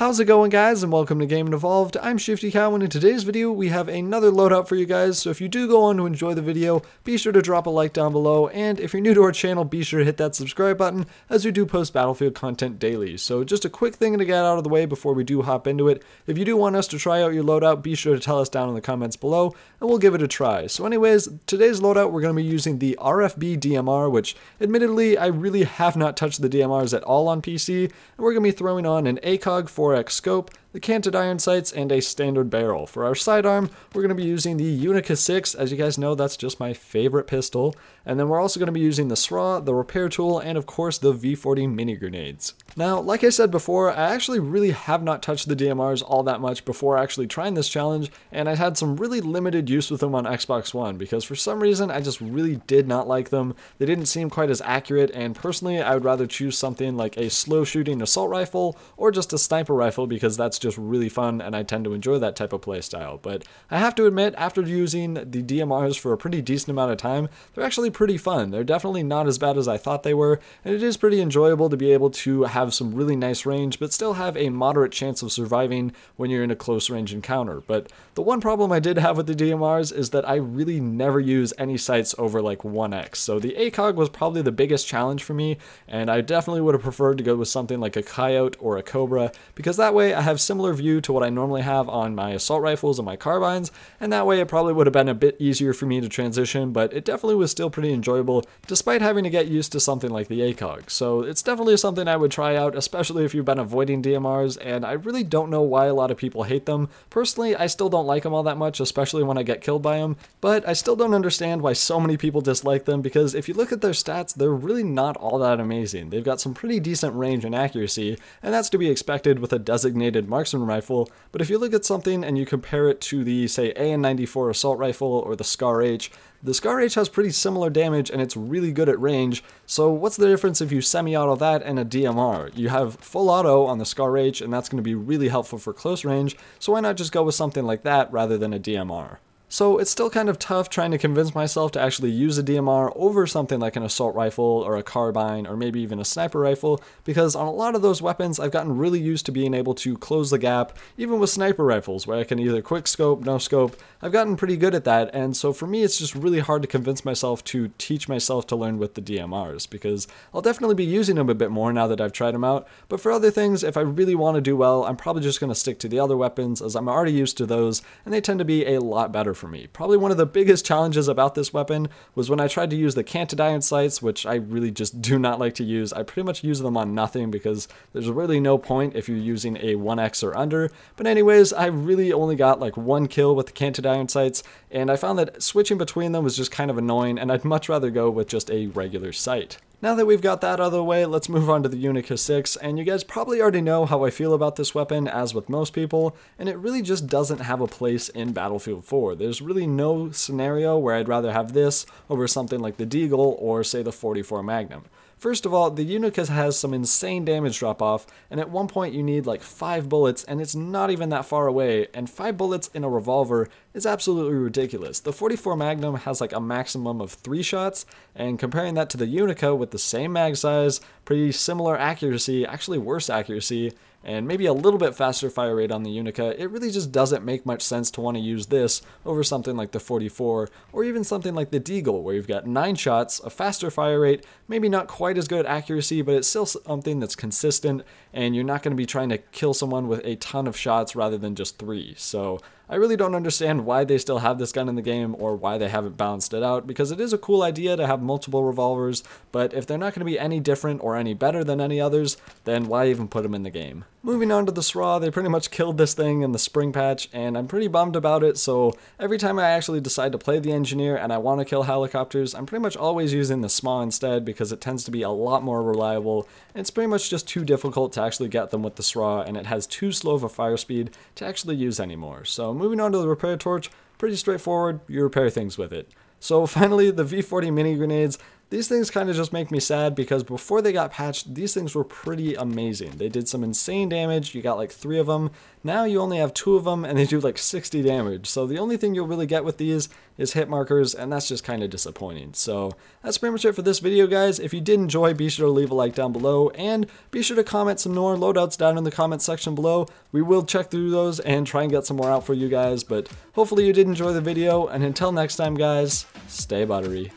How's it going, guys, and welcome to Game Evolved. I'm Shifty Cow, and in today's video we have another loadout for you guys, so if you do go on to enjoy the video, be sure to drop a like down below, and if you're new to our channel, be sure to hit that subscribe button, as we do post Battlefield content daily. So just a quick thing to get out of the way before we do hop into it. If you do want us to try out your loadout, be sure to tell us down in the comments below, and we'll give it a try. So anyways, today's loadout we're going to be using the RFB DMR, which admittedly I really have not touched the DMRs at all on PC, and we're going to be throwing on an ACOG 4X scope, the canted iron sights, and a standard barrel. For our sidearm, we're going to be using the Unico 6. As you guys know, that's just my favorite pistol. And then we're also going to be using the Scarh, the repair tool, and of course the V40 mini grenades. Now, like I said before, I actually really have not touched the DMRs all that much before actually trying this challenge, and I had some really limited use with them on Xbox One because for some reason I just really did not like them. They didn't seem quite as accurate, and personally I would rather choose something like a slow shooting assault rifle or just a sniper rifle because that's just really fun and I tend to enjoy that type of playstyle. But I have to admit, after using the DMRs for a pretty decent amount of time, they're actually pretty fun. They're definitely not as bad as I thought they were, and it is pretty enjoyable to be able to have some really nice range but still have a moderate chance of surviving when you're in a close range encounter. But the one problem I did have with the DMRs is that I really never use any sights over like 1x. So the ACOG was probably the biggest challenge for me, and I definitely would have preferred to go with something like a Coyote or a Cobra because that way I have similar view to what I normally have on my assault rifles and my carbines, and that way it probably would have been a bit easier for me to transition, but it definitely was still pretty enjoyable despite having to get used to something like the ACOG. So it's definitely something I would try out, especially if you've been avoiding DMRs, and I really don't know why a lot of people hate them. Personally, I still don't like them all that much, especially when I get killed by them, but I still don't understand why so many people dislike them because if you look at their stats, they're really not all that amazing. They've got some pretty decent range and accuracy, and that's to be expected with a designated marksman rifle, but if you look at something and you compare it to the, say, AN-94 assault rifle or the Scarh H, the Scarh H has pretty similar damage and it's really good at range, so what's the difference if you semi-auto that and a DMR? You have full auto on the Scarh H, and that's going to be really helpful for close range, so why not just go with something like that rather than a DMR? So it's still kind of tough trying to convince myself to actually use a DMR over something like an assault rifle or a carbine or maybe even a sniper rifle, because on a lot of those weapons I've gotten really used to being able to close the gap, even with sniper rifles where I can either quick scope, no scope. I've gotten pretty good at that, and so for me it's just really hard to convince myself to teach myself to learn with the DMRs, because I'll definitely be using them a bit more now that I've tried them out, but for other things, if I really want to do well, I'm probably just going to stick to the other weapons as I'm already used to those, and they tend to be a lot better for me. Probably one of the biggest challenges about this weapon was when I tried to use the canted iron sights, which I really just do not like to use. I pretty much use them on nothing because there's really no point if you're using a 1x or under. But anyways, I really only got like one kill with the canted iron sights, and I found that switching between them was just kind of annoying, and I'd much rather go with just a regular sight. Now that we've got that out of the way, let's move on to the Unico 6, and you guys probably already know how I feel about this weapon, as with most people, and it really just doesn't have a place in Battlefield 4. There's really no scenario where I'd rather have this over something like the Deagle or, say, the 44 Magnum. First of all, the Unico has some insane damage drop-off, and at one point you need like 5 bullets, and it's not even that far away, and 5 bullets in a revolver is absolutely ridiculous. The 44 Magnum has like a maximum of 3 shots, and comparing that to the Unico with the same mag size, pretty similar accuracy, actually worse accuracy, and maybe a little bit faster fire rate on the Unico, it really just doesn't make much sense to want to use this over something like the 44, or even something like the Deagle, where you've got 9 shots, a faster fire rate, maybe not quite as good accuracy, but it's still something that's consistent, and you're not going to be trying to kill someone with a ton of shots rather than just 3. So I really don't understand why they still have this gun in the game or why they haven't balanced it out, because it is a cool idea to have multiple revolvers, but if they're not going to be any different or any better than any others, then why even put them in the game? Moving on to the Scarh, they pretty much killed this thing in the spring patch, and I'm pretty bummed about it, so every time I actually decide to play the engineer and I want to kill helicopters, I'm pretty much always using the SMAW instead because it tends to be a lot more reliable, and it's pretty much just too difficult to actually get them with the Scarh, and it has too slow of a fire speed to actually use anymore. So moving on to the repair torch, pretty straightforward, you repair things with it. So finally, the V40 mini grenades. these things kind of just make me sad because before they got patched, these things were pretty amazing. They did some insane damage. You got like 3 of them. Now you only have 2 of them and they do like 60 damage. So the only thing you'll really get with these is hit markers, and that's just kind of disappointing. So that's pretty much it for this video, guys. If you did enjoy, be sure to leave a like down below and be sure to comment some more loadouts down in the comment section below. We will check through those and try and get some more out for you guys, but hopefully you did enjoy the video, and until next time, guys, stay buttery.